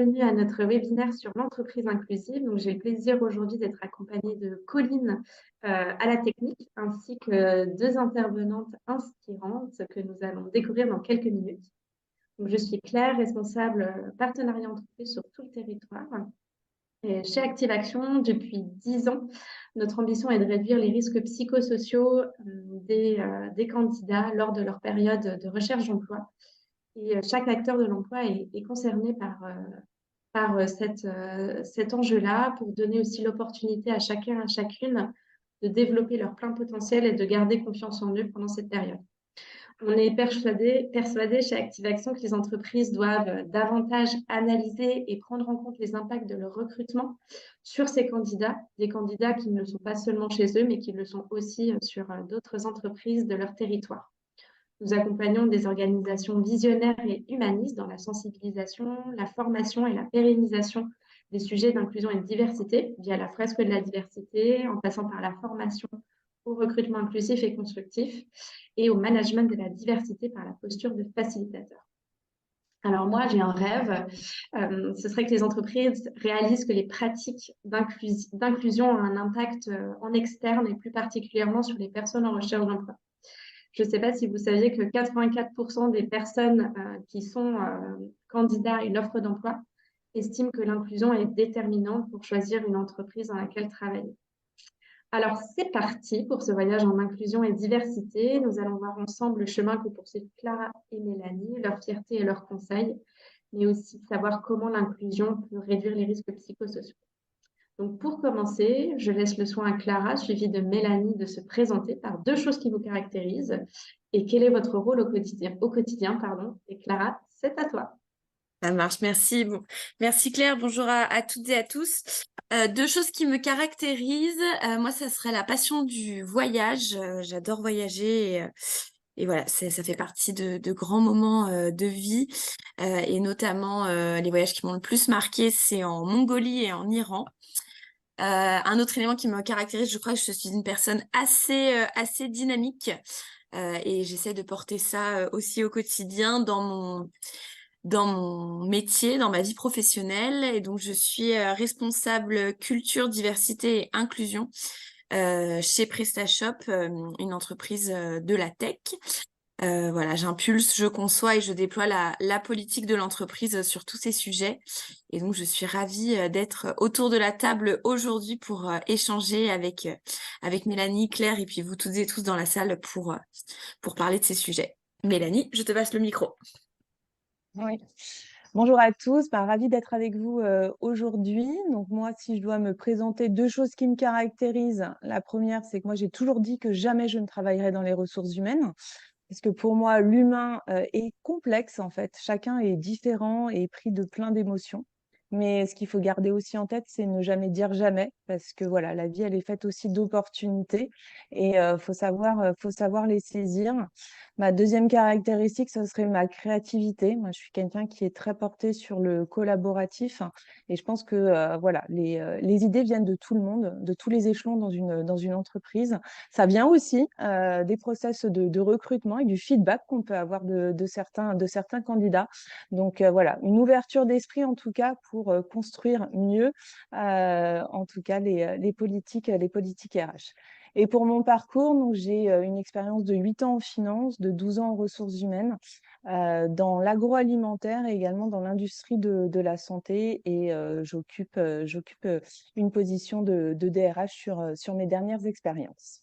bienvenue à notre webinaire sur l'entreprise inclusive. Donc, j'ai le plaisir aujourd'hui d'être accompagnée de Colline à la technique, ainsi que deux intervenantes inspirantes que nous allons découvrir dans quelques minutes. Donc, je suis Claire, responsable partenariat entreprise sur tout le territoire. Et chez Active Action, depuis 10 ans, notre ambition est de réduire les risques psychosociaux des candidats lors de leur période de recherche d'emploi. Et chaque acteur de l'emploi est concerné par cet enjeu-là pour donner aussi l'opportunité à chacun, à chacune de développer leur plein potentiel et de garder confiance en eux pendant cette période. On est persuadé chez Active Action que les entreprises doivent davantage analyser et prendre en compte les impacts de leur recrutement sur ces candidats, des candidats qui ne le sont pas seulement chez eux, mais qui le sont aussi sur d'autres entreprises de leur territoire. Nous accompagnons des organisations visionnaires et humanistes dans la sensibilisation, la formation et la pérennisation des sujets d'inclusion et de diversité via la fresque de la diversité, en passant par la formation au recrutement inclusif et constructif et au management de la diversité par la posture de facilitateur. Alors moi, j'ai un rêve, ce serait que les entreprises réalisent que les pratiques d'inclusion ont un impact en externe et plus particulièrement sur les personnes en recherche d'emploi. Je ne sais pas si vous saviez que 84% des personnes qui sont candidats à une offre d'emploi estiment que l'inclusion est déterminante pour choisir une entreprise dans laquelle travailler. Alors, c'est parti pour ce voyage en inclusion et diversité. Nous allons voir ensemble le chemin que poursuivent Clara et Mélanie, leur fierté et leurs conseils, mais aussi savoir comment l'inclusion peut réduire les risques psychosociaux. Donc, pour commencer, je laisse le soin à Clara, suivie de Mélanie, de se présenter par deux choses qui vous caractérisent et quel est votre rôle au quotidien. Et Clara, c'est à toi. Ça marche, merci. Bon, merci Claire, bonjour à toutes et à tous. Deux choses qui me caractérisent, moi ça serait la passion du voyage. J'adore voyager et voilà, ça fait partie de grands moments de vie et notamment les voyages qui m'ont le plus marqué, c'est en Mongolie et en Iran. Un autre élément qui me caractérise, je crois que je suis une personne assez dynamique et j'essaie de porter ça aussi au quotidien dans mon métier, dans ma vie professionnelle. Et donc, je suis responsable culture, diversité et inclusion chez PrestaShop, une entreprise de la tech. Voilà, j'impulse, je conçois et je déploie la politique de l'entreprise sur tous ces sujets. Et donc, je suis ravie d'être autour de la table aujourd'hui pour échanger avec Mélanie, Claire et puis vous toutes et tous dans la salle pour parler de ces sujets. Mélanie, je te passe le micro. Oui. Bonjour à tous, ravie d'être avec vous aujourd'hui. Donc moi, si je dois me présenter, deux choses qui me caractérisent. La première, c'est que moi, j'ai toujours dit que jamais je ne travaillerai dans les ressources humaines. Parce que pour moi, l'humain est complexe en fait. Chacun est différent et pris de plein d'émotions. Mais ce qu'il faut garder aussi en tête, c'est ne jamais dire jamais, parce que voilà, la vie, elle est faite aussi d'opportunités et faut savoir les saisir. Ma deuxième caractéristique, ce serait ma créativité. Moi, je suis quelqu'un qui est très porté sur le collaboratif et je pense que voilà, les idées viennent de tout le monde, de tous les échelons dans une entreprise. Ça vient aussi des process de recrutement et du feedback qu'on peut avoir de certains candidats. Donc voilà, une ouverture d'esprit en tout cas pour construire mieux en tout cas les politiques RH. Et pour mon parcours, donc j'ai une expérience de 8 ans en finance, de 12 ans en ressources humaines, dans l'agroalimentaire et également dans l'industrie de la santé. Et j'occupe une position de DRH sur mes dernières expériences.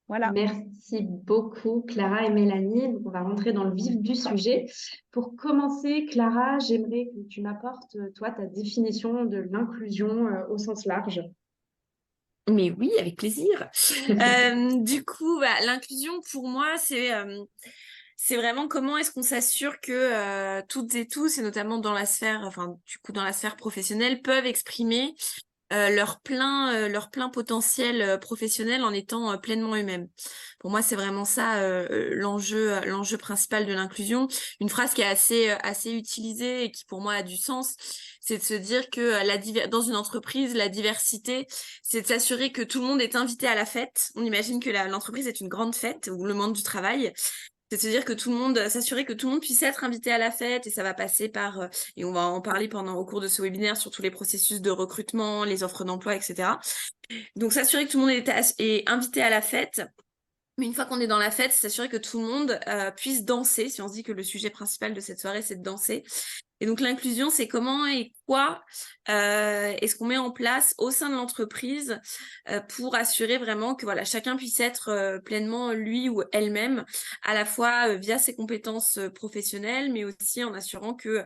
Voilà. Merci beaucoup, Clara et Mélanie. Donc, on va rentrer dans le vif du sujet. Pour commencer, Clara, j'aimerais que tu m'apportes, toi, ta définition de l'inclusion au sens large. Mais oui, avec plaisir. Du coup, l'inclusion, pour moi, c'est vraiment comment est-ce qu'on s'assure que toutes et tous, et notamment dans la sphère, enfin, du coup, dans la sphère professionnelle, peuvent exprimer leur plein potentiel professionnel en étant pleinement eux-mêmes. Pour moi, c'est vraiment ça l'enjeu principal de l'inclusion. Une phrase qui est assez utilisée et qui pour moi a du sens, c'est de se dire que dans une entreprise, la diversité, c'est de s'assurer que tout le monde est invité à la fête. On imagine que l'entreprise est une grande fête ou le monde du travail. C'est-à-dire que tout le monde, s'assurer que tout le monde puisse être invité à la fête et ça va passer par, et on va en parler au cours de ce webinaire sur tous les processus de recrutement, les offres d'emploi, etc. Donc s'assurer que tout le monde est invité à la fête. Mais une fois qu'on est dans la fête, s'assurer que tout le monde puisse danser. Si on se dit que le sujet principal de cette soirée, c'est de danser. Et donc l'inclusion, c'est comment et quoi est-ce qu'on met en place au sein de l'entreprise pour assurer vraiment que voilà, chacun puisse être pleinement lui ou elle-même, à la fois via ses compétences professionnelles, mais aussi en assurant que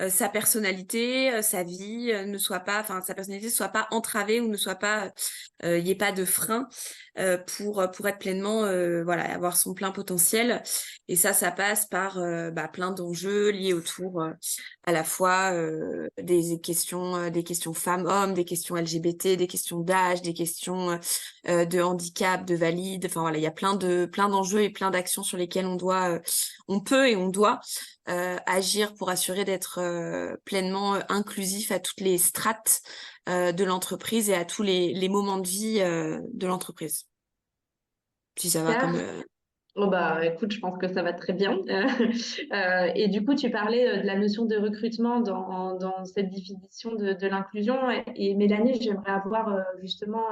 sa personnalité, sa vie ne soit pas, enfin sa personnalité ne soit pas entravée ou ne soit pas, il n'y ait pas de frein pour être pleinement, voilà, avoir son plein potentiel. Et ça passe par plein d'enjeux liés autour à la fois des questions femmes-hommes, des questions LGBT, des questions d'âge, des questions de handicap, de valide. Enfin voilà, il y a plein d'enjeux et plein d'actions sur lesquelles on peut et on doit agir pour assurer d'être pleinement inclusif à toutes les strates de l'entreprise et à tous les moments de vie de l'entreprise. Si ça va Super. comme... Oh bah, écoute, je pense que ça va très bien. Et du coup, tu parlais de la notion de recrutement dans cette définition de l'inclusion. Et Mélanie, j'aimerais avoir justement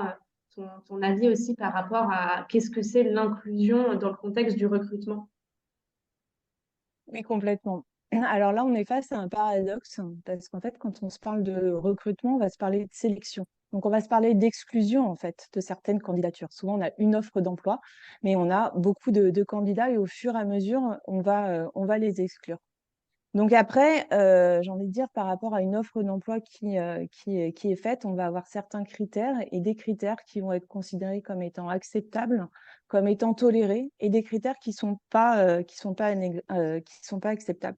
ton avis aussi par rapport à qu'est-ce que c'est l'inclusion dans le contexte du recrutement. Oui, complètement. Alors là, on est face à un paradoxe parce qu'en fait, quand on se parle de recrutement, on va se parler de sélection. Donc, on va se parler d'exclusion en fait de certaines candidatures. Souvent, on a une offre d'emploi, mais on a beaucoup de candidats et au fur et à mesure, on va les exclure. Donc après, j'ai envie de dire par rapport à une offre d'emploi qui est faite, on va avoir certains critères et des critères qui vont être considérés comme étant acceptables, comme étant tolérés et des critères qui sont pas acceptables.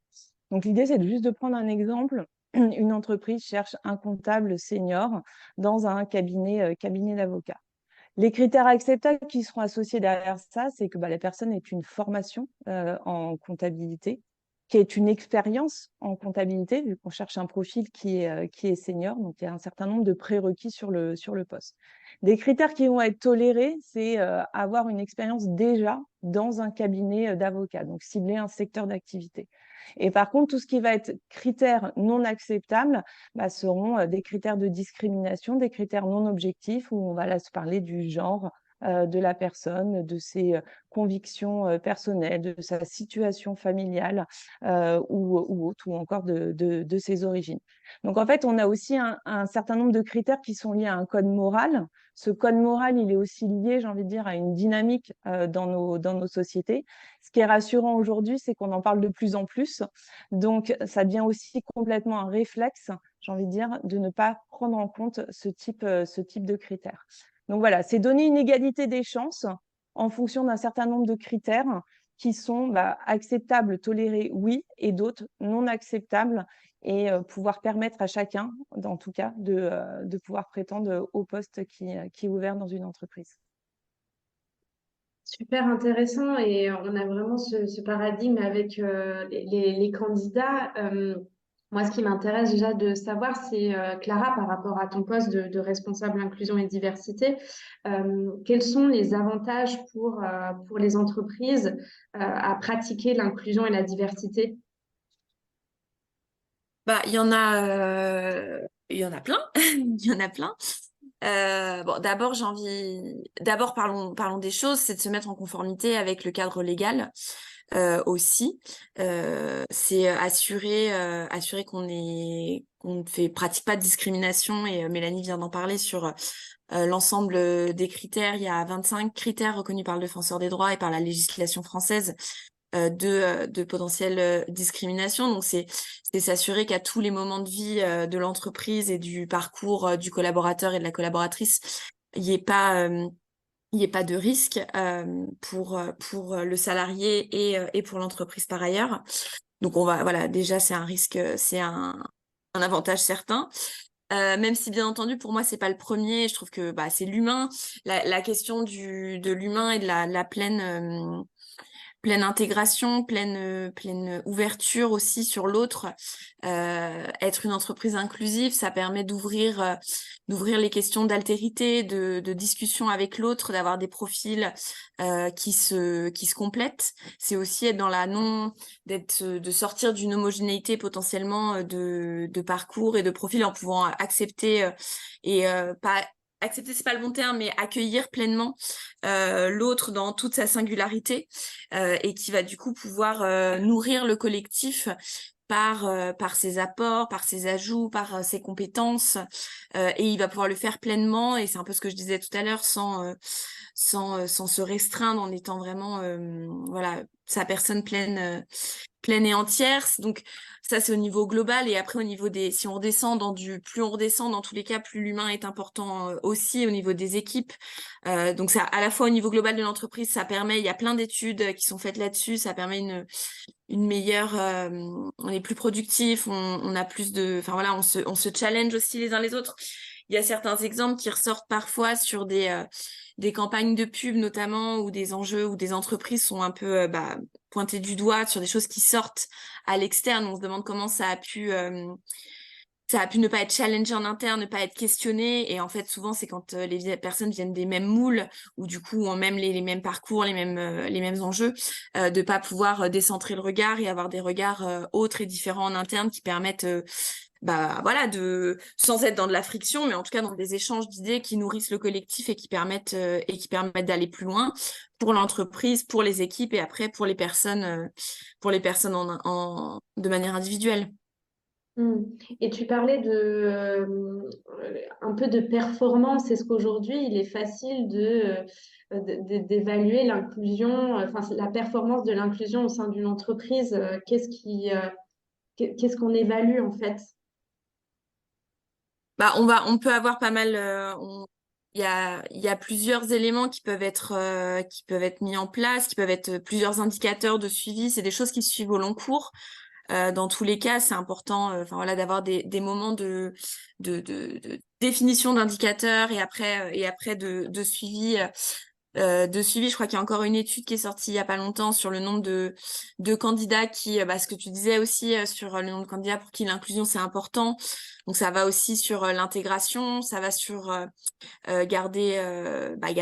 Donc l'idée, c'est juste de prendre un exemple. Une entreprise cherche un comptable senior dans un cabinet d'avocats. Les critères acceptables qui seront associés derrière ça, c'est que la personne ait une formation en comptabilité, qui ait une expérience en comptabilité, vu qu'on cherche un profil qui est senior, donc il y a un certain nombre de prérequis sur le poste. Des critères qui vont être tolérés, c'est avoir une expérience déjà dans un cabinet d'avocat, donc cibler un secteur d'activité. Et par contre, tout ce qui va être critères non acceptables, seront des critères de discrimination, des critères non objectifs, où on va là se parler du genre de la personne, de ses convictions personnelles, de sa situation familiale ou autre, ou encore de ses origines. Donc en fait, on a aussi un certain nombre de critères qui sont liés à un code moral. Ce code moral, il est aussi lié, j'ai envie de dire, à une dynamique dans nos sociétés. Ce qui est rassurant aujourd'hui, c'est qu'on en parle de plus en plus. Donc, ça devient aussi complètement un réflexe, j'ai envie de dire, de ne pas prendre en compte ce type de critères. Donc voilà, c'est donner une égalité des chances en fonction d'un certain nombre de critères qui sont acceptables, tolérés, oui, et d'autres non acceptables, et pouvoir permettre à chacun, en tout cas, de pouvoir prétendre au poste qui est ouvert dans une entreprise. Super intéressant et on a vraiment ce paradigme avec les candidats. Moi, ce qui m'intéresse déjà de savoir, c'est Clara, par rapport à ton poste de responsable inclusion et diversité, quels sont les avantages pour les entreprises à pratiquer l'inclusion et la diversité? Il y en a plein. Il y en a plein. Bon, d'abord parlons des choses, c'est de se mettre en conformité avec le cadre légal aussi. C'est assurer qu'on ne pratique pas de discrimination et Mélanie vient d'en parler sur l'ensemble des critères. Il y a 25 critères reconnus par le Défenseur des droits et par la législation française de potentielles discriminations. Donc, c'est s'assurer qu'à tous les moments de vie de l'entreprise et du parcours du collaborateur et de la collaboratrice, il n'y ait pas de risque pour le salarié et pour l'entreprise par ailleurs. Donc, voilà, déjà, c'est un risque, c'est un avantage certain. Même si bien entendu pour moi c'est pas le premier, je trouve que c'est l'humain, la question de l'humain et de la pleine pleine intégration, pleine ouverture aussi sur l'autre. Être une entreprise inclusive, ça permet d'ouvrir les questions d'altérité, de discussion avec l'autre, d'avoir des profils qui se complètent. C'est aussi être dans la de sortir d'une homogénéité potentiellement de parcours et de profils en pouvant accepter pas accepter, c'est pas le bon terme, mais accueillir pleinement l'autre dans toute sa singularité et qui va du coup pouvoir nourrir le collectif par ses apports, par ses ajouts, par ses compétences, et il va pouvoir le faire pleinement, et c'est un peu ce que je disais tout à l'heure, sans se restreindre, en étant vraiment voilà, sa personne pleine et entière. Donc ça, c'est au niveau global. Et après, au niveau si on redescend plus on redescend, dans tous les cas, plus l'humain est important aussi au niveau des équipes. Donc ça, à la fois au niveau global de l'entreprise, il y a plein d'études qui sont faites là-dessus, ça permet une meilleure, on est plus productif, on a plus enfin voilà, on se challenge aussi les uns les autres. Il y a certains exemples qui ressortent parfois sur des campagnes de pub notamment, où des enjeux, où des entreprises sont un peu pointées du doigt sur des choses qui sortent à l'externe. On se demande comment ça a pu ne pas être challengé en interne, ne pas être questionné. Et en fait, souvent, c'est quand les personnes viennent des mêmes moules, ou du coup ont même les mêmes parcours, les mêmes enjeux, de pas pouvoir décentrer le regard et avoir des regards autres et différents en interne qui permettent voilà, sans être dans de la friction, mais en tout cas dans des échanges d'idées qui nourrissent le collectif et qui permettent d'aller plus loin pour l'entreprise, pour les équipes et après pour les personnes de manière individuelle. Et tu parlais un peu de performance. Est-ce qu'aujourd'hui, il est facile d'évaluer l'inclusion, enfin, la performance de l'inclusion au sein d'une entreprise? Qu'est-ce qu'on évalue en fait? On peut avoir pas mal. Il y a plusieurs éléments qui peuvent être mis en place, qui peuvent être plusieurs indicateurs de suivi. C'est des choses qui se suivent au long cours. Dans tous les cas, c'est important, enfin voilà, d'avoir des moments de définition d'indicateurs et après de suivi. Je crois qu'il y a encore une étude qui est sortie il y a pas longtemps sur le nombre de candidats ce que tu disais aussi sur le nombre de candidats pour qui l'inclusion c'est important. Donc ça va aussi sur l'intégration, ça va sur garder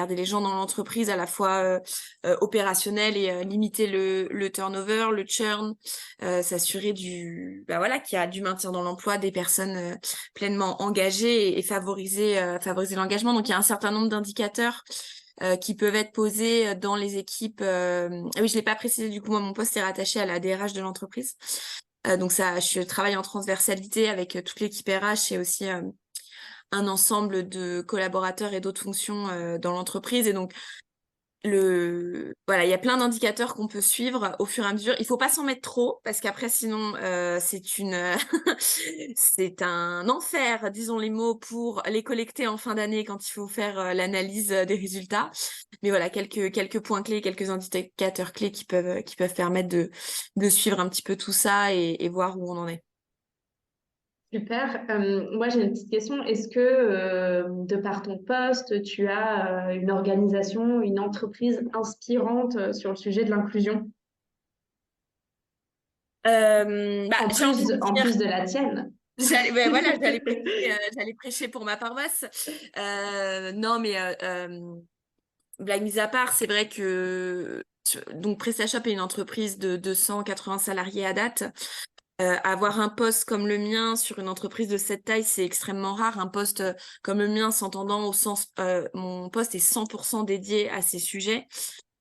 les gens dans l'entreprise à la fois opérationnel et limiter le turnover, le churn, s'assurer qu'il y a du maintien dans l'emploi des personnes pleinement engagées et favoriser l'engagement. Donc il y a un certain nombre d'indicateurs qui peuvent être posés dans les équipes. Ah oui, je l'ai pas précisé, du coup, moi, mon poste est rattaché à la DRH de l'entreprise. Donc ça, je travaille en transversalité avec toute l'équipe RH et aussi un ensemble de collaborateurs et d'autres fonctions dans l'entreprise. Et donc, voilà, il y a plein d'indicateurs qu'on peut suivre au fur et à mesure. Il faut pas s'en mettre trop parce qu'après, sinon, c'est un enfer, disons les mots, pour les collecter en fin d'année quand il faut faire l'analyse des résultats. Mais voilà, quelques points clés, quelques indicateurs clés qui peuvent permettre de suivre un petit peu tout ça et voir où on en est. Super. Moi, j'ai une petite question. Est-ce que, de par ton poste, tu as une organisation, une entreprise inspirante sur le sujet de l'inclusion, J'ai envie de en dire, plus de la tienne? j'allais prêcher pour ma paroisse. Non, mais blague mise à part, c'est vrai que donc PrestaShop est une entreprise de 280 salariés à date. Avoir un poste comme le mien sur une entreprise de cette taille, c'est extrêmement rare. Un poste comme le mien, s'entendant au sens, mon poste est 100% dédié à ces sujets.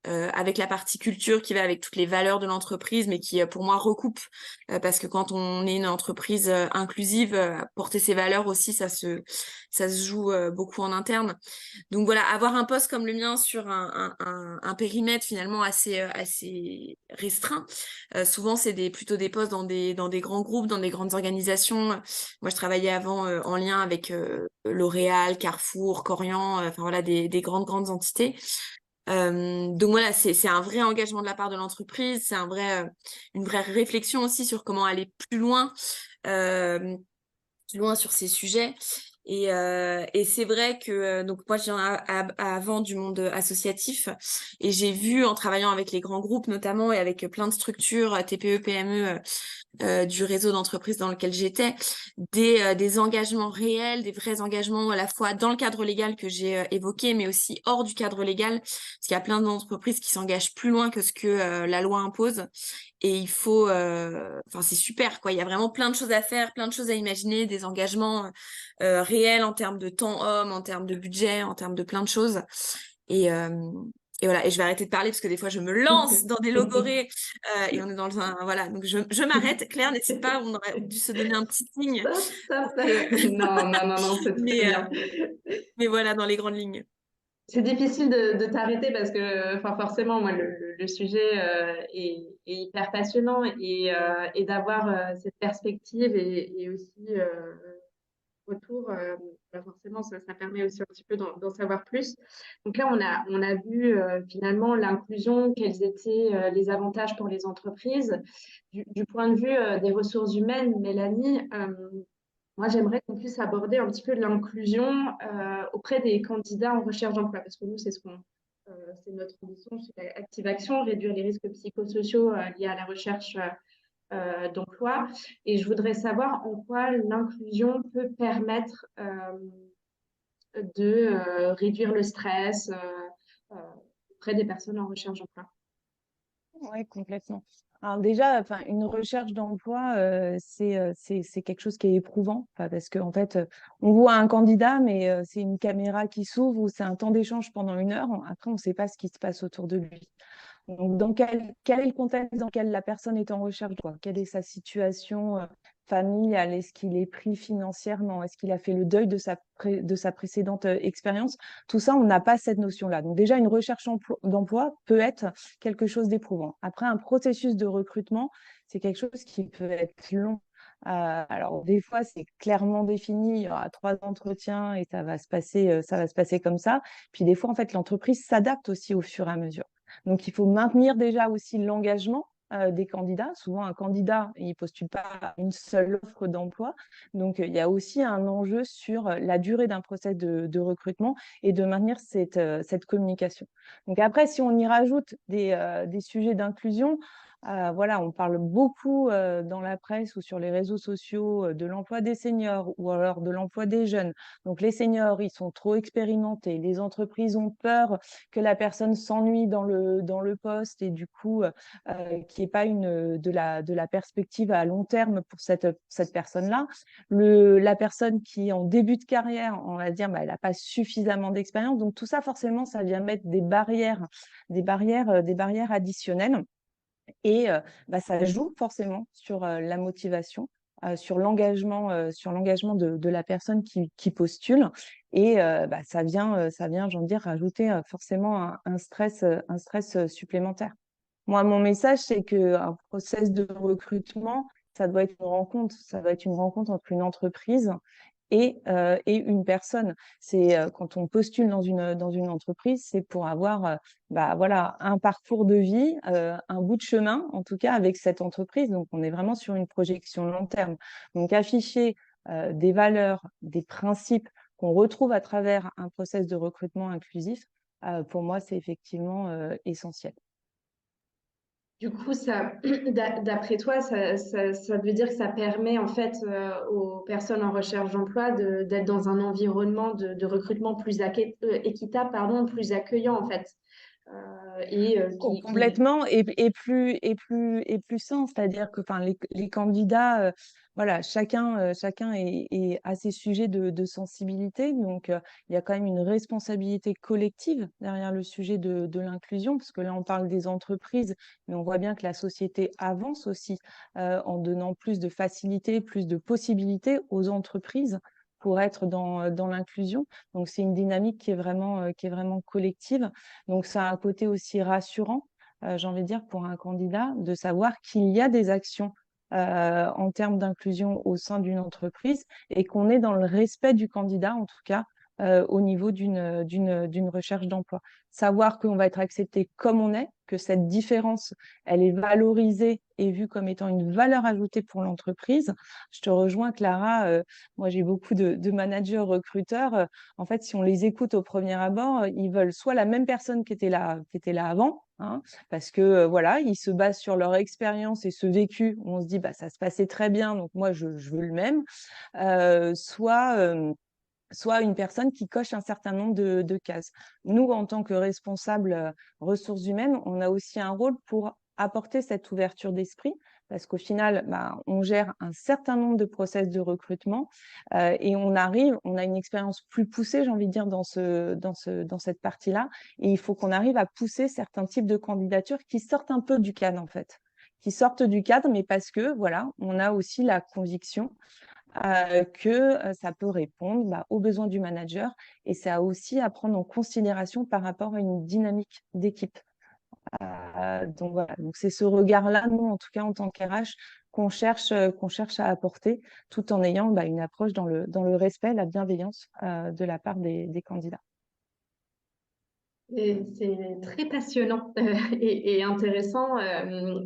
Avec la partie culture qui va avec toutes les valeurs de l'entreprise, mais qui, pour moi, recoupe. Parce que quand on est une entreprise inclusive, porter ses valeurs aussi, ça se joue beaucoup en interne. Donc voilà, avoir un poste comme le mien sur un périmètre finalement assez restreint. Souvent, c'est plutôt des postes dans des grands groupes, dans des grandes organisations. Moi, je travaillais avant en lien avec L'Oréal, Carrefour, Corian, enfin voilà, des grandes entités. Donc voilà, c'est un vrai engagement de la part de l'entreprise, c'est une vraie réflexion aussi sur comment aller plus loin sur ces sujets. Et c'est vrai que donc moi, je viens avant du monde associatif et j'ai vu en travaillant avec les grands groupes notamment et avec plein de structures TPE, PME du réseau d'entreprises dans lequel j'étais, des engagements réels, des vrais engagements à la fois dans le cadre légal que j'ai évoqué, mais aussi hors du cadre légal, parce qu'il y a plein d'entreprises qui s'engagent plus loin que ce que la loi impose. Et il faut, enfin c'est super quoi. Il y a vraiment plein de choses à faire, plein de choses à imaginer, des engagements réels en termes de temps homme, en termes de budget, en termes de plein de choses. Et, euh, et voilà. Et je vais arrêter de parler parce que des fois je me lance dans des logorées et on est dans un voilà. Donc je m'arrête. Claire, n'hésite pas. On aurait dû se donner un petit signe. Stop, stop, Pour que- stop. Non, non, non, non, c'est très mais bien. mais voilà dans les grandes lignes. C'est difficile de t'arrêter parce que enfin, forcément, moi, le sujet est hyper passionnant et d'avoir cette perspective et aussi autour, bah, forcément, ça permet aussi un petit peu d'en savoir plus. Donc là, on a vu finalement l'inclusion, quels étaient les avantages pour les entreprises. Du point de vue des ressources humaines, Mélanie, moi, j'aimerais qu'on puisse aborder un petit peu de l'inclusion auprès des candidats en recherche d'emploi, parce que nous, c'est notre ambition chez Active Action, réduire les risques psychosociaux liés à la recherche d'emploi. Et je voudrais savoir en quoi l'inclusion peut permettre de réduire le stress euh, auprès des personnes en recherche d'emploi. Oui, complètement. Alors déjà, enfin, une recherche d'emploi, c'est quelque chose qui est éprouvant, enfin, parce qu'en fait, on voit un candidat, mais c'est une caméra qui s'ouvre ou c'est un temps d'échange pendant 1 heure. Après, on ne sait pas ce qui se passe autour de lui. Donc, quel est le contexte dans lequel la personne est en recherche d'emploi? Quelle est sa situation familiale? Est-ce qu'il est pris financièrement? Est-ce qu'il a fait le deuil de sa précédente expérience? Tout ça, on n'a pas cette notion-là. Donc déjà, une recherche d'emploi peut être quelque chose d'éprouvant. Après, un processus de recrutement, c'est quelque chose qui peut être long. Alors, des fois, c'est clairement défini, il y aura 3 entretiens et ça va se passer comme ça. Puis des fois, en fait, l'entreprise s'adapte aussi au fur et à mesure. Donc, il faut maintenir déjà aussi l'engagement des candidats. Souvent, un candidat, il ne postule pas à une seule offre d'emploi. Donc, il y a aussi un enjeu sur la durée d'un process de recrutement et de maintenir cette communication. Donc, après, si on y rajoute des sujets d'inclusion, voilà, on parle beaucoup dans la presse ou sur les réseaux sociaux de l'emploi des seniors ou alors de l'emploi des jeunes. Donc, les seniors, ils sont trop expérimentés. Les entreprises ont peur que la personne s'ennuie dans le poste et du coup, qu'il n'y ait pas de la perspective à long terme pour cette personne-là. La personne qui est en début de carrière, on va dire, bah, elle n'a pas suffisamment d'expérience. Donc, tout ça, forcément, ça vient mettre des barrières additionnelles. Et bah, ça joue forcément sur la motivation, sur l'engagement de la personne qui postule. Et bah, ça vient, j'en dire, rajouter forcément un stress supplémentaire. Moi, mon message, c'est qu'un process de recrutement, ça doit être une rencontre. Ça doit être une rencontre entre une entreprise et une personne. C'est quand on postule dans une entreprise, c'est pour avoir bah, voilà, un parcours de vie, un bout de chemin, en tout cas, avec cette entreprise. Donc, on est vraiment sur une projection long terme. Donc, afficher des valeurs, des principes qu'on retrouve à travers un process de recrutement inclusif, pour moi, c'est effectivement essentiel. Du coup, d'après toi, ça veut dire que ça permet en fait aux personnes en recherche d'emploi d'être dans un environnement de recrutement plus équitable, pardon, plus accueillant en fait. Qui... Complètement et plus sain, c'est-à-dire que enfin les candidats voilà chacun a ses sujets de sensibilité, donc il y a quand même une responsabilité collective derrière le sujet de l'inclusion, parce que là on parle des entreprises, mais on voit bien que la société avance aussi en donnant plus de facilité, plus de possibilités aux entreprises pour être dans l'inclusion. Donc c'est une dynamique qui est vraiment collective. Donc, ça a un côté aussi rassurant, j'ai envie de dire, pour un candidat, de savoir qu'il y a des actions en termes d'inclusion au sein d'une entreprise et qu'on est dans le respect du candidat, en tout cas, au niveau d'une recherche d'emploi. Savoir qu'on va être accepté comme on est, que cette différence, elle est valorisée et vue comme étant une valeur ajoutée pour l'entreprise. Je te rejoins, Clara. Moi, j'ai beaucoup de managers recruteurs. En fait, si on les écoute au premier abord, ils veulent soit la même personne qui était là avant, hein, parce que voilà, ils se basent sur leur expérience et ce vécu. Où on se dit, bah, ça se passait très bien, donc moi, je veux le même. Soit une personne qui coche un certain nombre de cases. Nous, en tant que responsables ressources humaines, on a aussi un rôle pour apporter cette ouverture d'esprit, parce qu'au final, bah, on gère un certain nombre de process de recrutement et on a une expérience plus poussée, j'ai envie de dire, dans cette partie-là, et il faut qu'on arrive à pousser certains types de candidatures qui sortent un peu du cadre, en fait, qui sortent du cadre, mais parce que, voilà, on a aussi la conviction que ça peut répondre aux besoins du manager et ça a aussi à prendre en considération par rapport à une dynamique d'équipe. Donc voilà, donc c'est ce regard-là, nous, en tout cas en tant qu'RH, qu'on cherche à apporter tout en ayant une approche dans le respect, la bienveillance de la part des candidats. C'est très passionnant et intéressant.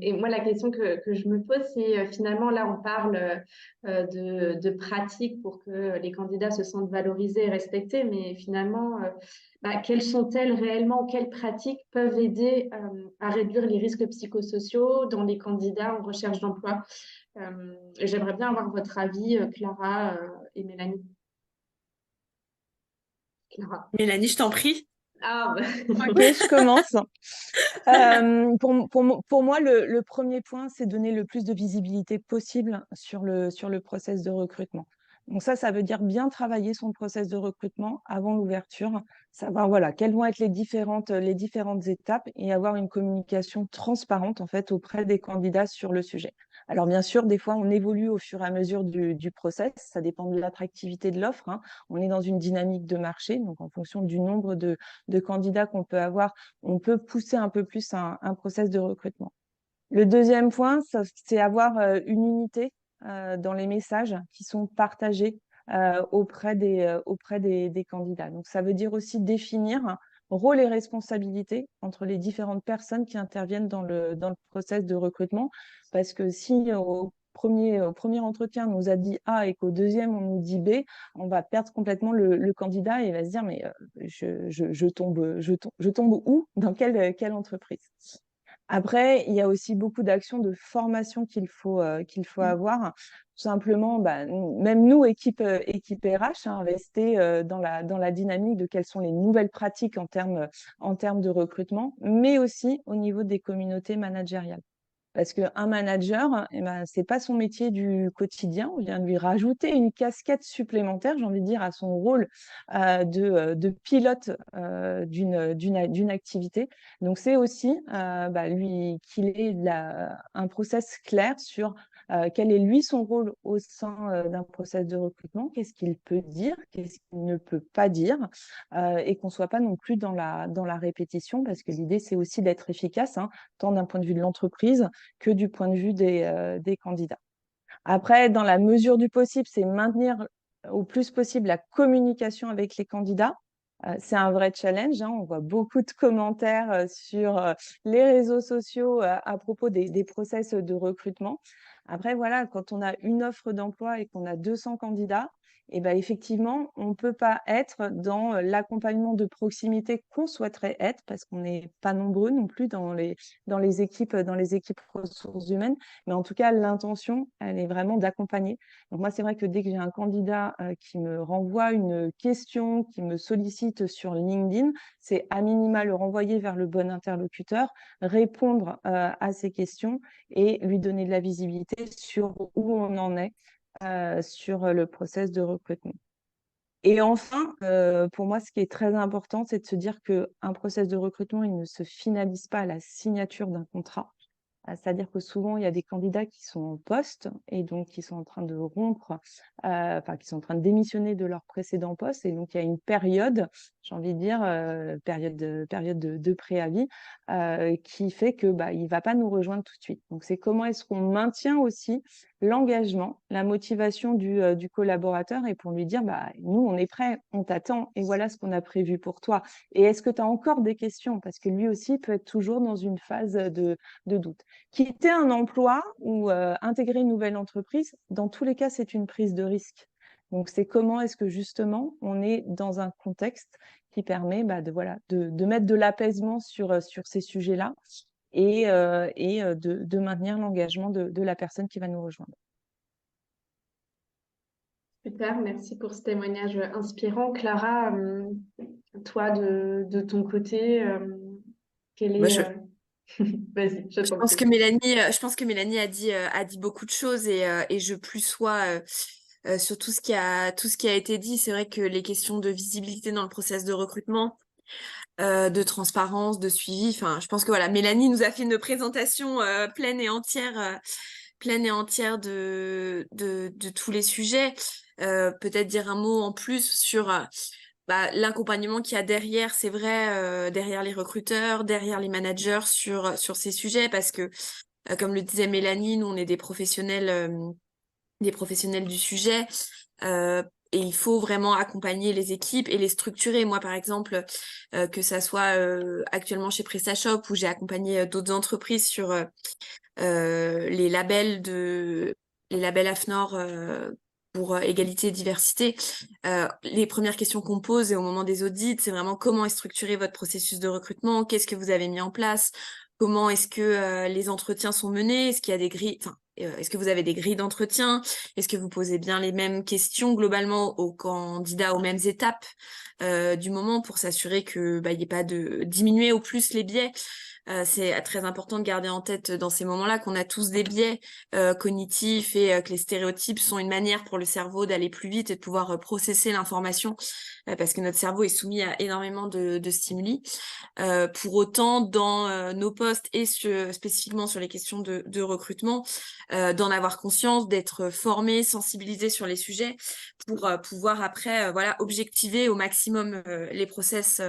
Et moi, la question que je me pose, c'est finalement, là, on parle de pratiques pour que les candidats se sentent valorisés et respectés, mais finalement, quelles sont-elles réellement? Quelles pratiques peuvent aider à réduire les risques psychosociaux dans les candidats en recherche d'emploi? J'aimerais bien avoir votre avis, Clara et Mélanie. Clara. Mélanie, je t'en prie. Ah, Ok, je commence. Pour moi, le premier point, c'est donner le plus de visibilité possible sur le process de recrutement. Donc ça veut dire bien travailler son process de recrutement avant l'ouverture, savoir voilà, quelles vont être les différentes étapes et avoir une communication transparente en fait auprès des candidats sur le sujet. Alors bien sûr, des fois, on évolue au fur et à mesure du process, ça dépend de l'attractivité de l'offre, hein. On est dans une dynamique de marché, donc en fonction du nombre de candidats qu'on peut avoir, on peut pousser un peu plus un process de recrutement. Le deuxième point, c'est avoir une unité dans les messages qui sont partagés auprès des candidats. Donc, ça veut dire aussi définir rôle et responsabilité entre les différentes personnes qui interviennent dans le process de recrutement. Parce que si au premier entretien, on nous a dit A et qu'au deuxième, on nous dit B, on va perdre complètement le candidat et il va se dire, mais je tombe où? Dans quelle entreprise? Après, il y a aussi beaucoup d'actions de formation qu'il faut avoir. Tout simplement, même nous, équipe RH, hein, rester dans la dynamique de quelles sont les nouvelles pratiques en termes de recrutement, mais aussi au niveau des communautés managériales. Parce qu'un manager, c'est pas son métier du quotidien. On vient de lui rajouter une casquette supplémentaire, j'ai envie de dire, à son rôle de pilote d'une activité. Donc, c'est aussi lui qu'il ait un process clair sur quel est lui son rôle au sein d'un process de recrutement, qu'est-ce qu'il peut dire, qu'est-ce qu'il ne peut pas dire, et qu'on soit pas non plus dans la répétition, parce que l'idée, c'est aussi d'être efficace, hein, tant d'un point de vue de l'entreprise que du point de vue des candidats. Après, dans la mesure du possible, c'est maintenir au plus possible la communication avec les candidats. C'est un vrai challenge, hein. On voit beaucoup de commentaires sur les réseaux sociaux à propos des process de recrutement. Après, voilà, quand on a une offre d'emploi et qu'on a 200 candidats, et ben effectivement, on ne peut pas être dans l'accompagnement de proximité qu'on souhaiterait être parce qu'on n'est pas nombreux non plus dans les équipes ressources humaines. Mais en tout cas, l'intention, elle est vraiment d'accompagner. Donc moi, c'est vrai que dès que j'ai un candidat qui me renvoie une question, qui me sollicite sur LinkedIn, c'est à minima le renvoyer vers le bon interlocuteur, répondre à ses questions et lui donner de la visibilité sur où on en est sur le process de recrutement. Et enfin, pour moi, ce qui est très important, c'est de se dire qu'un process de recrutement, il ne se finalise pas à la signature d'un contrat. C'est-à-dire que souvent, il y a des candidats qui sont en poste et donc qui sont en train de rompre, qui sont en train de démissionner de leur précédent poste. Et donc, il y a une période, j'ai envie de dire, période de préavis, qui fait que il va pas nous rejoindre tout de suite. Donc, c'est comment est-ce qu'on maintient aussi l'engagement, la motivation du collaborateur et pour lui dire, nous, on est prêts, on t'attend et voilà ce qu'on a prévu pour toi. Et est-ce que tu as encore des questions? Parce que lui aussi peut être toujours dans une phase de doute. Quitter un emploi ou intégrer une nouvelle entreprise, dans tous les cas, c'est une prise de risque. Donc, c'est comment est-ce que justement on est dans un contexte qui permet de mettre de l'apaisement sur ces sujets-là et de maintenir l'engagement de la personne qui va nous rejoindre. Super, merci pour ce témoignage inspirant. Clara, toi, de ton côté, quel Bah, est... Vas-y, je je t'en pense prie. que Mélanie a dit beaucoup de choses et je plus sois sur tout ce qui a été dit. C'est vrai que les questions de visibilité dans le process de recrutement, de transparence, de suivi. Enfin, je pense que voilà, Mélanie nous a fait une présentation pleine et entière de tous les sujets. Peut-être dire un mot en plus sur l'accompagnement qu'il y a derrière, c'est vrai, derrière les recruteurs, derrière les managers sur ces sujets, parce que, comme le disait Mélanie, nous, on est des professionnels du sujet. Et il faut vraiment accompagner les équipes et les structurer. Moi, par exemple, que ça soit actuellement chez PrestaShop, où j'ai accompagné d'autres entreprises sur les labels AFNOR pour égalité et diversité. Les premières questions qu'on pose et au moment des audits, c'est vraiment comment est structuré votre processus de recrutement, qu'est-ce que vous avez mis en place, comment est-ce que les entretiens sont menés, est-ce qu'il y a des grilles, est-ce que vous avez des grilles d'entretien, est-ce que vous posez bien les mêmes questions globalement aux candidats aux mêmes étapes du moment pour s'assurer que il n'y ait pas de diminuer au plus les biais. C'est très important de garder en tête dans ces moments-là qu'on a tous des biais cognitifs et que les stéréotypes sont une manière pour le cerveau d'aller plus vite et de pouvoir processer l'information parce que notre cerveau est soumis à énormément de stimuli. Pour autant, dans nos postes et spécifiquement sur les questions de recrutement, d'en avoir conscience, d'être formé, sensibilisé sur les sujets pour pouvoir après objectiver au maximum les process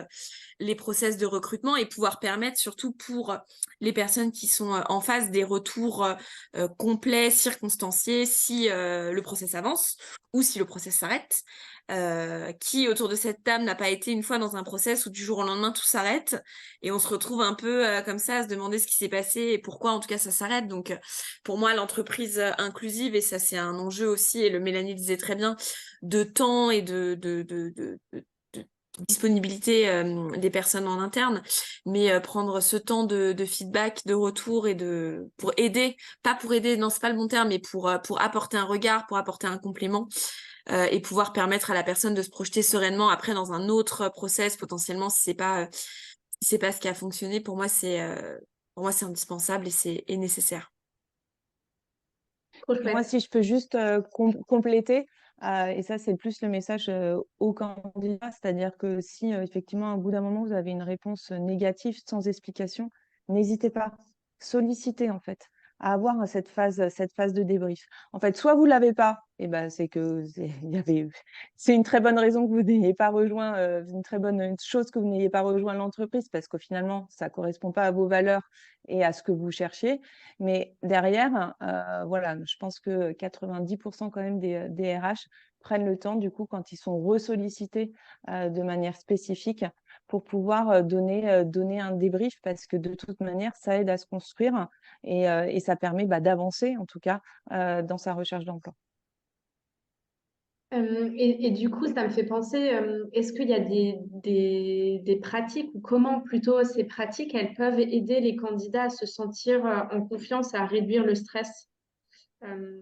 de recrutement et pouvoir permettre surtout pour les personnes qui sont en phase des retours complets, circonstanciés, si le process avance ou si le process s'arrête. Qui autour de cette table n'a pas été une fois dans un process où du jour au lendemain tout s'arrête et on se retrouve un peu comme ça à se demander ce qui s'est passé et pourquoi en tout cas ça s'arrête. Donc pour moi l'entreprise inclusive, et ça c'est un enjeu aussi, et le Mélanie disait très bien, de temps et de disponibilité des personnes en interne, mais prendre ce temps de feedback, de retour et pour aider, pas pour aider, non c'est pas le bon terme, mais pour apporter un regard, pour apporter un complément et pouvoir permettre à la personne de se projeter sereinement après dans un autre process potentiellement si c'est pas ce qui a fonctionné. Pour moi c'est indispensable et c'est nécessaire. Trop Et moi, chouette. si je peux juste compléter, et ça, c'est plus le message aux candidats, c'est-à-dire que si effectivement, au bout d'un moment, vous avez une réponse négative sans explication, n'hésitez pas, sollicitez en fait, à avoir cette phase de débrief. En fait, soit vous l'avez pas, et c'est que c'est une très bonne raison que vous n'ayez pas rejoint, une très bonne chose que vous n'ayez pas rejoint l'entreprise, parce que finalement, ça correspond pas à vos valeurs et à ce que vous cherchiez. Mais derrière, voilà, je pense que 90% quand même des RH prennent le temps, du coup, quand ils sont ressollicités de manière spécifique pour pouvoir donner un débrief parce que de toute manière, ça aide à se construire et ça permet d'avancer, en tout cas, dans sa recherche d'emploi. Et du coup, ça me fait penser, est-ce qu'il y a des pratiques ou comment plutôt ces pratiques, elles peuvent aider les candidats à se sentir en confiance, à réduire le stress? Euh,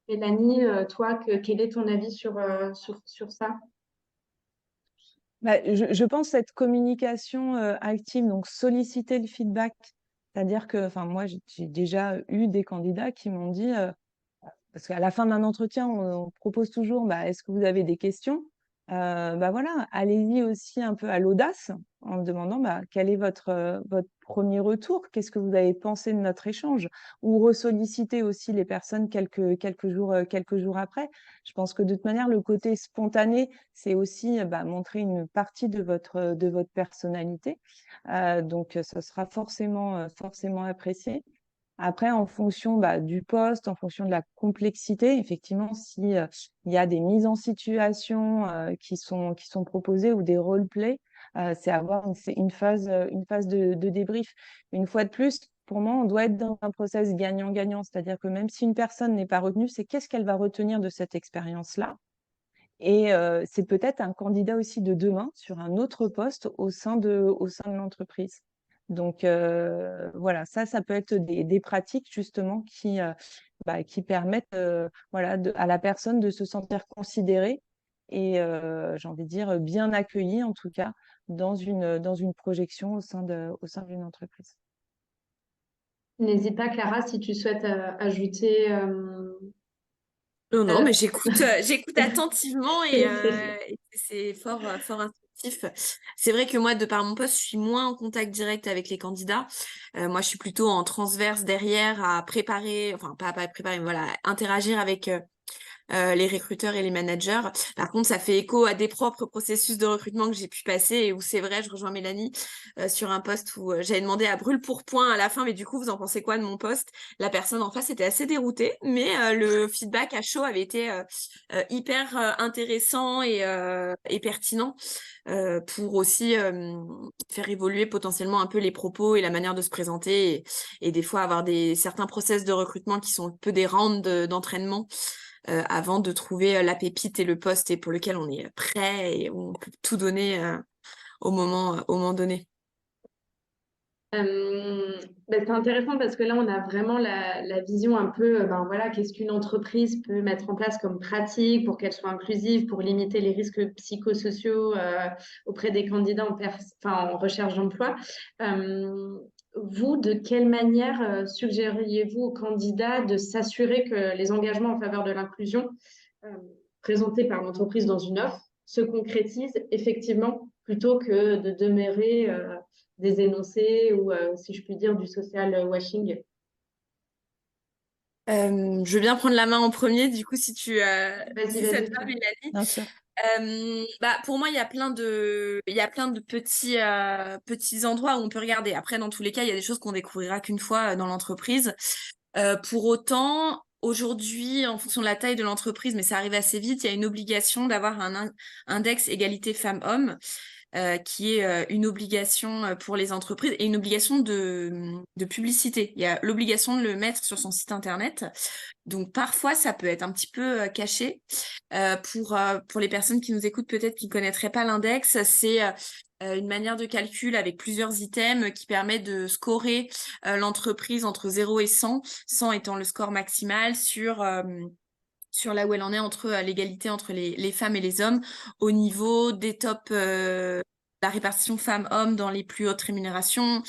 Mélanie, toi, quel est ton avis sur ça? Je pense cette communication active, donc solliciter le feedback, c'est-à-dire que, enfin, moi, j'ai déjà eu des candidats qui m'ont dit, parce qu'à la fin d'un entretien, on propose toujours, est-ce que vous avez des questions? voilà, allez-y aussi un peu à l'audace en demandant quel est votre premier retour, qu'est-ce que vous avez pensé de notre échange, ou ressolliciter aussi les personnes quelques jours après. Je pense que de toute manière, le côté spontané, c'est aussi montrer une partie de votre personnalité. Donc, ça sera forcément apprécié. Après, en fonction du poste, en fonction de la complexité, effectivement, si il y a des mises en situation qui sont proposées ou des role-play, c'est avoir une phase de débrief. Une fois de plus, pour moi, on doit être dans un process gagnant-gagnant, c'est-à-dire que même si une personne n'est pas retenue, c'est qu'est-ce qu'elle va retenir de cette expérience-là. Et c'est peut-être un candidat aussi de demain sur un autre poste au sein de l'entreprise. Donc voilà, ça peut être des pratiques justement qui permettent voilà, à la personne de se sentir considérée et j'ai envie de dire bien accueillie en tout cas dans une projection au sein d'une entreprise. N'hésite pas, Clara, si tu souhaites ajouter. Non, non, euh, mais j'écoute attentivement et c'est fort instructif. C'est vrai que moi, de par mon poste, je suis moins en contact direct avec les candidats. Moi, je suis plutôt en transverse derrière à préparer, enfin, pas préparer, mais voilà, interagir avec les recruteurs et les managers. Par contre, ça fait écho à des propres processus de recrutement que j'ai pu passer et où c'est vrai, je rejoins Mélanie sur un poste où j'avais demandé à brûle-pourpoint à la fin, mais du coup, vous en pensez quoi de mon poste? La personne en face était assez déroutée, mais le feedback à chaud avait été hyper intéressant et pertinent pour aussi faire évoluer potentiellement un peu les propos et la manière de se présenter et des fois avoir certains process de recrutement qui sont un peu des rounds d'entraînement avant de trouver la pépite et le poste et pour lequel on est prêt et on peut tout donner au moment donné. Euh, c'est intéressant parce que là, on a vraiment la vision un peu, ben voilà, qu'est-ce qu'une entreprise peut mettre en place comme pratique pour qu'elle soit inclusive, pour limiter les risques psychosociaux auprès des candidats en recherche d'emploi. Vous, de quelle manière suggériez-vous aux candidats de s'assurer que les engagements en faveur de l'inclusion euh, présentés par l'entreprise dans une offre se concrétisent effectivement plutôt que de demeurer des énoncés ou, si je puis dire, du social washing. Je veux bien prendre la main en premier, du coup, Vas-y, si ça vas-y. te va, Mélanie. Bien sûr. Pour moi, il y a plein de petits endroits où on peut regarder. Après, dans tous les cas, il y a des choses qu'on découvrira qu'une fois dans l'entreprise. Pour autant, aujourd'hui, en fonction de la taille de l'entreprise, mais ça arrive assez vite, il y a une obligation d'avoir un index égalité femmes-hommes qui est une obligation pour les entreprises et une obligation de publicité. Il y a l'obligation de le mettre sur son site internet. Donc parfois, ça peut être un petit peu caché. Pour les personnes qui nous écoutent, peut-être qui ne connaîtraient pas l'index, c'est une manière de calcul avec plusieurs items qui permet de scorer l'entreprise entre 0 et 100, 100 étant le score maximal sur là où elle en est entre l'égalité entre les femmes et les hommes au niveau des tops, la répartition femmes-hommes dans les plus hautes rémunérations,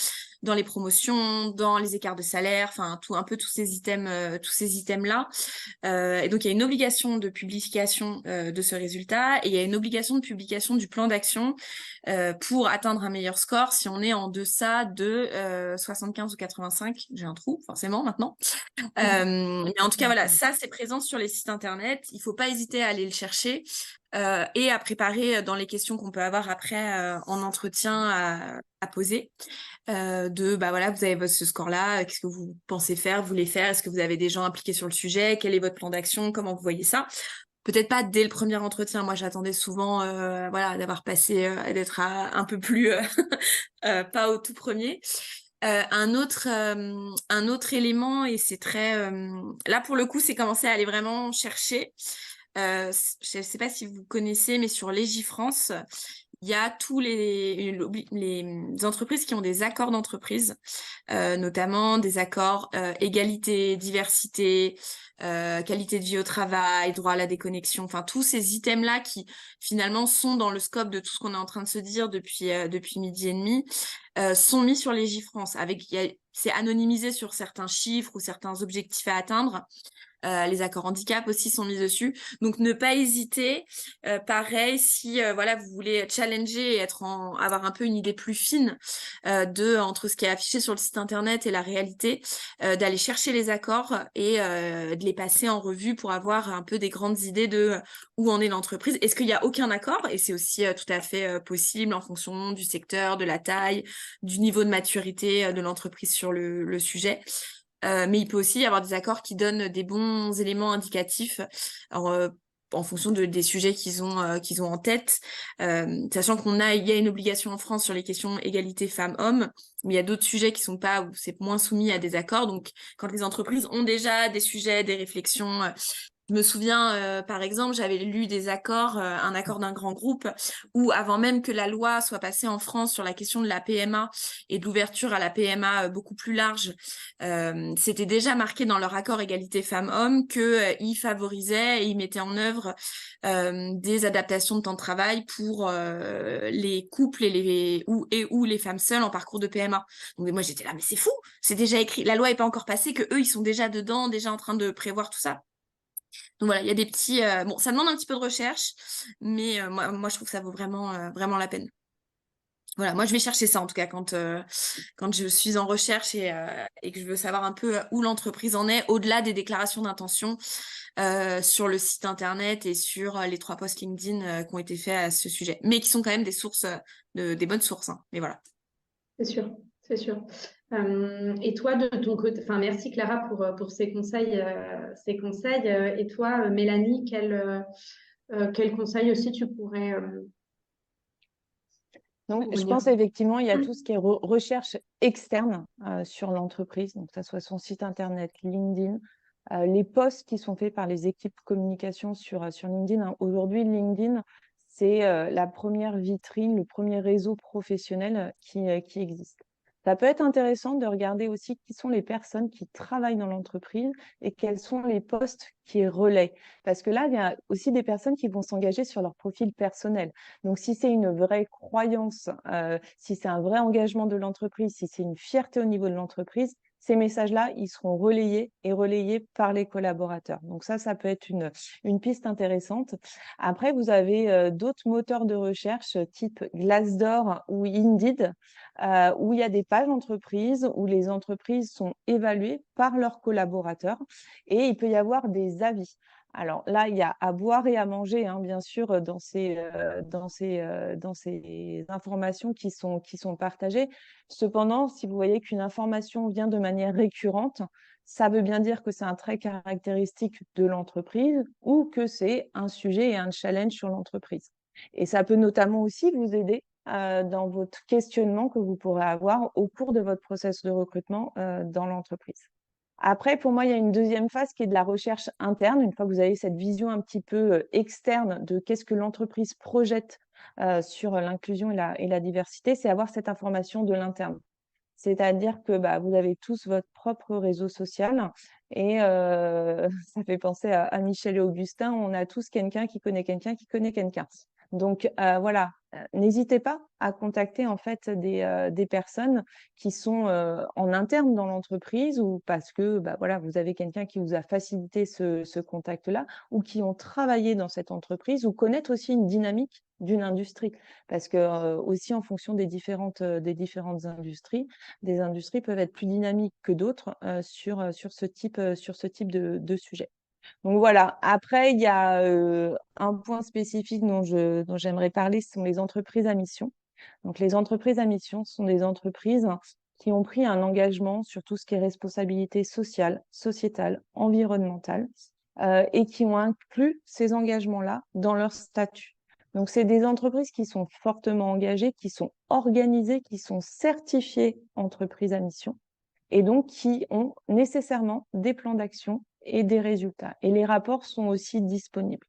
dans les promotions, dans les écarts de salaire, enfin un peu tous ces items-là. Et donc il y a une obligation de publication de ce résultat et il y a une obligation de publication du plan d'action pour atteindre un meilleur score si on est en deçà de 75 ou 85. J'ai un trou forcément maintenant. Mais en tout cas, voilà, ça, c'est présent sur les sites internet. Il ne faut pas hésiter à aller le chercher et à préparer dans les questions qu'on peut avoir après en entretien à poser. Voilà, vous avez ce score-là, qu'est-ce que vous pensez faire, vous voulez faire, est-ce que vous avez des gens impliqués sur le sujet, quel est votre plan d'action, comment vous voyez ça? Peut-être pas dès le premier entretien. Moi, j'attendais souvent, voilà, d'avoir passé, d'être un peu plus pas au tout premier. Un autre élément, et c'est très... là, pour le coup, c'est commencer à aller vraiment chercher. Je ne sais pas si vous connaissez, mais sur Légifrance, il y a les entreprises qui ont des accords d'entreprise, notamment des accords égalité, diversité, qualité de vie au travail, droit à la déconnexion, enfin tous ces items-là qui finalement sont dans le scope de tout ce qu'on est en train de se dire depuis midi et demi, sont mis sur Légifrance. C'est anonymisé sur certains chiffres ou certains objectifs à atteindre. Les accords handicap aussi sont mis dessus. Donc, ne pas hésiter. Pareil, si voilà, vous voulez challenger et avoir un peu une idée plus fine entre ce qui est affiché sur le site internet et la réalité, d'aller chercher les accords et de les passer en revue pour avoir un peu des grandes idées de où en est l'entreprise. Est-ce qu'il n'y a aucun accord? Et c'est aussi tout à fait possible en fonction du secteur, de la taille, du niveau de maturité de l'entreprise sur le sujet. Mais il peut aussi y avoir des accords qui donnent des bons éléments indicatifs en fonction des sujets qu'ils ont en tête, sachant il y a une obligation en France sur les questions égalité femmes-hommes, mais il y a d'autres sujets qui sont pas, où c'est moins soumis à des accords. Donc, quand les entreprises ont déjà des sujets, des réflexions, je me souviens, par exemple, j'avais lu un accord d'un grand groupe où, avant même que la loi soit passée en France sur la question de la PMA et de l'ouverture à la PMA beaucoup plus large, c'était déjà marqué dans leur accord égalité femmes-hommes qu'ils favorisaient et ils mettaient en œuvre des adaptations de temps de travail pour les couples ou les femmes seules en parcours de PMA. Donc moi, j'étais là, mais c'est fou, c'est déjà écrit, la loi n'est pas encore passée, que eux, ils sont déjà dedans, déjà en train de prévoir tout ça. Donc voilà, il y a des petits... bon, ça demande un petit peu de recherche, mais moi, je trouve que ça vaut vraiment la peine. Voilà, moi, je vais chercher ça, en tout cas, quand je suis en recherche et que je veux savoir un peu où l'entreprise en est, au-delà des déclarations d'intention sur le site Internet et sur les 3 posts LinkedIn qui ont été faits à ce sujet, mais qui sont quand même des sources, des bonnes sources. Hein, mais voilà. C'est sûr, c'est sûr. Et toi, de ton côté, enfin, merci Clara pour ces conseils, et toi, Mélanie, quel conseil aussi tu pourrais Donc, je fournir? pense effectivement, il y a tout ce qui est recherche externe sur l'entreprise, donc que ce soit son site internet, LinkedIn, les posts qui sont faits par les équipes communication sur LinkedIn. Hein. Aujourd'hui, LinkedIn, c'est la première vitrine, le premier réseau professionnel qui existe. Ça peut être intéressant de regarder aussi qui sont les personnes qui travaillent dans l'entreprise et quels sont les postes qui relaient. Parce que là, il y a aussi des personnes qui vont s'engager sur leur profil personnel. Donc, si c'est une vraie croyance, si c'est un vrai engagement de l'entreprise, si c'est une fierté au niveau de l'entreprise, ces messages-là, ils seront relayés par les collaborateurs. Donc ça peut être une piste intéressante. Après, vous avez d'autres moteurs de recherche type Glassdoor ou Indeed, où il y a des pages entreprises, où les entreprises sont évaluées par leurs collaborateurs et il peut y avoir des avis. Alors là, il y a à boire et à manger, hein, bien sûr, dans ces informations qui sont partagées. Cependant, si vous voyez qu'une information vient de manière récurrente, ça veut bien dire que c'est un trait caractéristique de l'entreprise ou que c'est un sujet et un challenge sur l'entreprise. Et ça peut notamment aussi vous aider dans votre questionnement que vous pourrez avoir au cours de votre processus de recrutement dans l'entreprise. Après, pour moi, il y a une deuxième phase qui est de la recherche interne. Une fois que vous avez cette vision un petit peu externe de qu'est-ce que l'entreprise projette sur l'inclusion et la diversité, c'est avoir cette information de l'interne. C'est-à-dire que vous avez tous votre propre réseau social et ça fait penser à Michel et Augustin, on a tous quelqu'un qui connaît quelqu'un qui connaît quelqu'un. Donc voilà, n'hésitez pas à contacter en fait des personnes qui sont en interne dans l'entreprise ou parce que voilà, vous avez quelqu'un qui vous a facilité ce contact-là ou qui ont travaillé dans cette entreprise ou connaître aussi une dynamique d'une industrie. Parce que aussi en fonction des différentes industries, des industries peuvent être plus dynamiques que d'autres sur ce type de sujet. Donc voilà. Après, il y a un point spécifique dont j'aimerais parler, ce sont les entreprises à mission. Donc les entreprises à mission sont des entreprises qui ont pris un engagement sur tout ce qui est responsabilité sociale, sociétale, environnementale, et qui ont inclus ces engagements-là dans leur statut. Donc, c'est des entreprises qui sont fortement engagées, qui sont organisées, qui sont certifiées entreprises à mission et donc qui ont nécessairement des plans d'action et des résultats. Et les rapports sont aussi disponibles.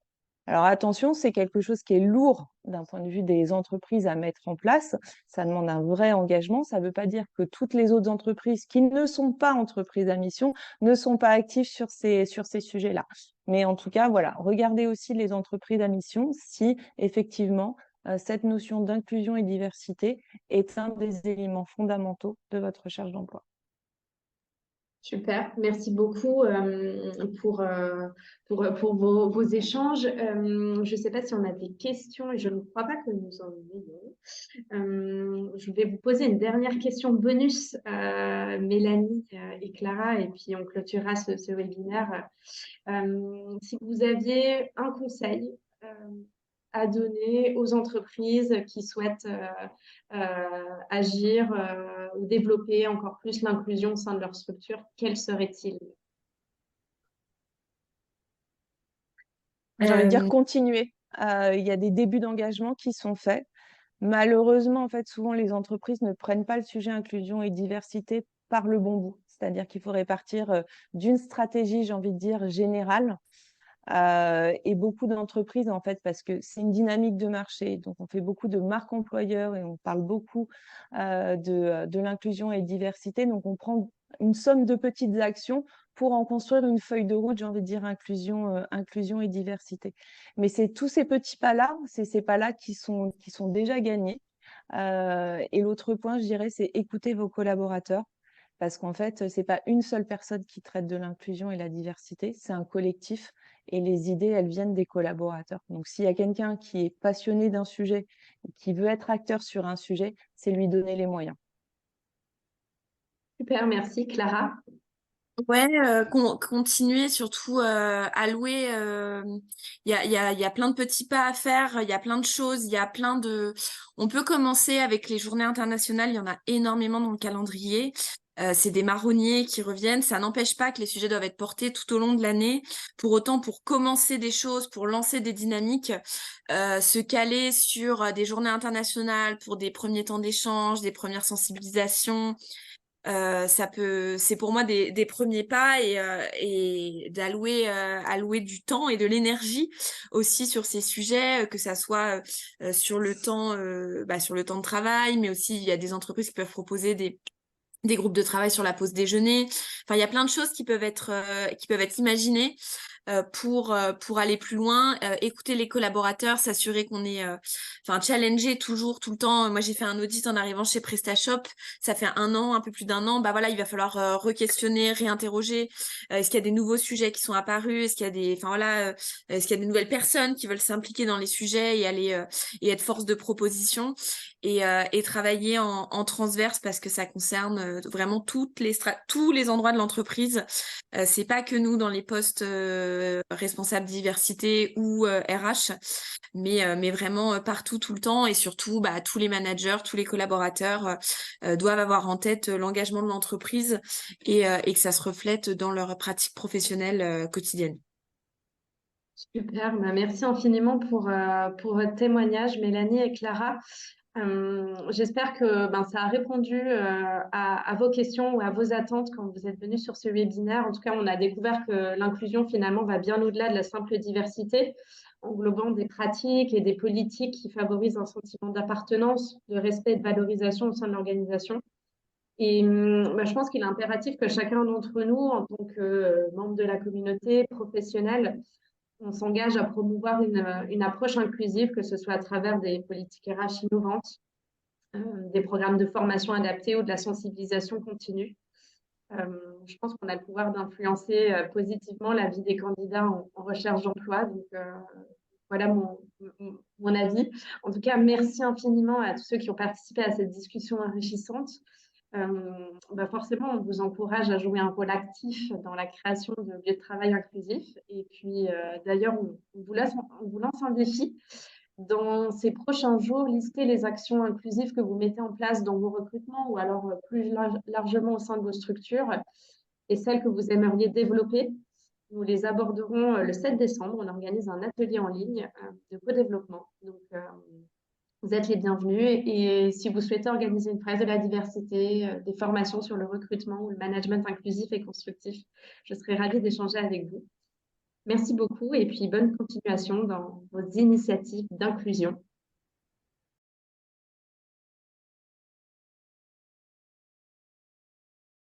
Alors attention, c'est quelque chose qui est lourd d'un point de vue des entreprises à mettre en place. Ça demande un vrai engagement. Ça ne veut pas dire que toutes les autres entreprises qui ne sont pas entreprises à mission ne sont pas actives sur ces sujets-là. Mais en tout cas, voilà, regardez aussi les entreprises à mission si effectivement cette notion d'inclusion et diversité est un des éléments fondamentaux de votre recherche d'emploi. Super, merci beaucoup pour vos échanges. Je ne sais pas si on a des questions et je ne crois pas que nous en ayons. Je vais vous poser une dernière question bonus, Mélanie et Clara, et puis on clôturera ce webinaire. Si vous aviez un conseil à donner aux entreprises qui souhaitent agir ou développer encore plus l'inclusion au sein de leur structure, quel serait-il? J'ai envie de dire Euh, continuer. Il y a des débuts d'engagement qui sont faits. Malheureusement, en fait, souvent les entreprises ne prennent pas le sujet inclusion et diversité par le bon bout. C'est-à-dire qu'il faudrait partir d'une stratégie, j'ai envie de dire, générale. Et beaucoup d'entreprises, en fait, parce que c'est une dynamique de marché, donc on fait beaucoup de marques employeurs et on parle beaucoup de l'inclusion et diversité. Donc on prend une somme de petites actions pour en construire une feuille de route, j'ai envie de dire inclusion et diversité. Mais c'est tous ces petits pas-là, c'est ces pas-là qui sont déjà gagnés. Et l'autre point, je dirais, c'est écouter vos collaborateurs. Parce qu'en fait, c'est pas une seule personne qui traite de l'inclusion et la diversité, c'est un collectif et les idées, elles viennent des collaborateurs. Donc, s'il y a quelqu'un qui est passionné d'un sujet, qui veut être acteur sur un sujet, c'est lui donner les moyens. Super, merci. Clara? Ouais, continuer, surtout allouer. Il y a plein de petits pas à faire, il y a plein de choses, il y a plein de. On peut commencer avec les journées internationales, il y en a énormément dans le calendrier. C'est des marronniers qui reviennent. Ça n'empêche pas que les sujets doivent être portés tout au long de l'année. Pour autant, pour commencer des choses, pour lancer des dynamiques, se caler sur des journées internationales pour des premiers temps d'échange, des premières sensibilisations. C'est pour moi des premiers pas et allouer du temps et de l'énergie aussi sur ces sujets, que ça soit sur le temps, sur le temps de travail, mais aussi il y a des entreprises qui peuvent proposer des groupes de travail sur la pause déjeuner. Enfin, il y a plein de choses qui peuvent être imaginées pour aller plus loin, écouter les collaborateurs, s'assurer qu'on est, challenger toujours, tout le temps. Moi, j'ai fait un audit en arrivant chez PrestaShop. Ça fait un peu plus d'un an. Bah voilà, il va falloir re-questionner, réinterroger. Est-ce qu'il y a des nouveaux sujets qui sont apparus? Est-ce qu'il y a est-ce qu'il y a des nouvelles personnes qui veulent s'impliquer dans les sujets et aller et être force de proposition et travailler en transverse parce que ça concerne vraiment tous les endroits de l'entreprise. C'est pas que nous dans les postes responsables diversité ou RH, mais vraiment partout, tout le temps et surtout tous les managers, tous les collaborateurs doivent avoir en tête l'engagement de l'entreprise et que ça se reflète dans leur pratique professionnelle quotidienne. Super, bah, merci infiniment pour votre témoignage, Mélanie et Clara. J'espère que ça a répondu à vos questions ou à vos attentes quand vous êtes venus sur ce webinaire. En tout cas, on a découvert que l'inclusion finalement va bien au-delà de la simple diversité, englobant des pratiques et des politiques qui favorisent un sentiment d'appartenance, de respect et de valorisation au sein de l'organisation. Et je pense qu'il est impératif que chacun d'entre nous, en tant que membre de la communauté professionnelle, on s'engage à promouvoir une approche inclusive, que ce soit à travers des politiques RH innovantes, des programmes de formation adaptés ou de la sensibilisation continue. Je pense qu'on a le pouvoir d'influencer positivement la vie des candidats en recherche d'emploi. Donc, voilà mon avis. En tout cas, merci infiniment à tous ceux qui ont participé à cette discussion enrichissante. Forcément, on vous encourage à jouer un rôle actif dans la création de lieux de travail inclusifs. Et puis, d'ailleurs, on vous lance un défi. Dans ces prochains jours, listez les actions inclusives que vous mettez en place dans vos recrutements ou alors plus largement au sein de vos structures et celles que vous aimeriez développer. Nous les aborderons le 7 décembre. On organise un atelier en ligne de co-développement. Donc, vous êtes les bienvenus. Et si vous souhaitez organiser une presse de la diversité, des formations sur le recrutement ou le management inclusif et constructif, je serai ravie d'échanger avec vous. Merci beaucoup et puis bonne continuation dans vos initiatives d'inclusion.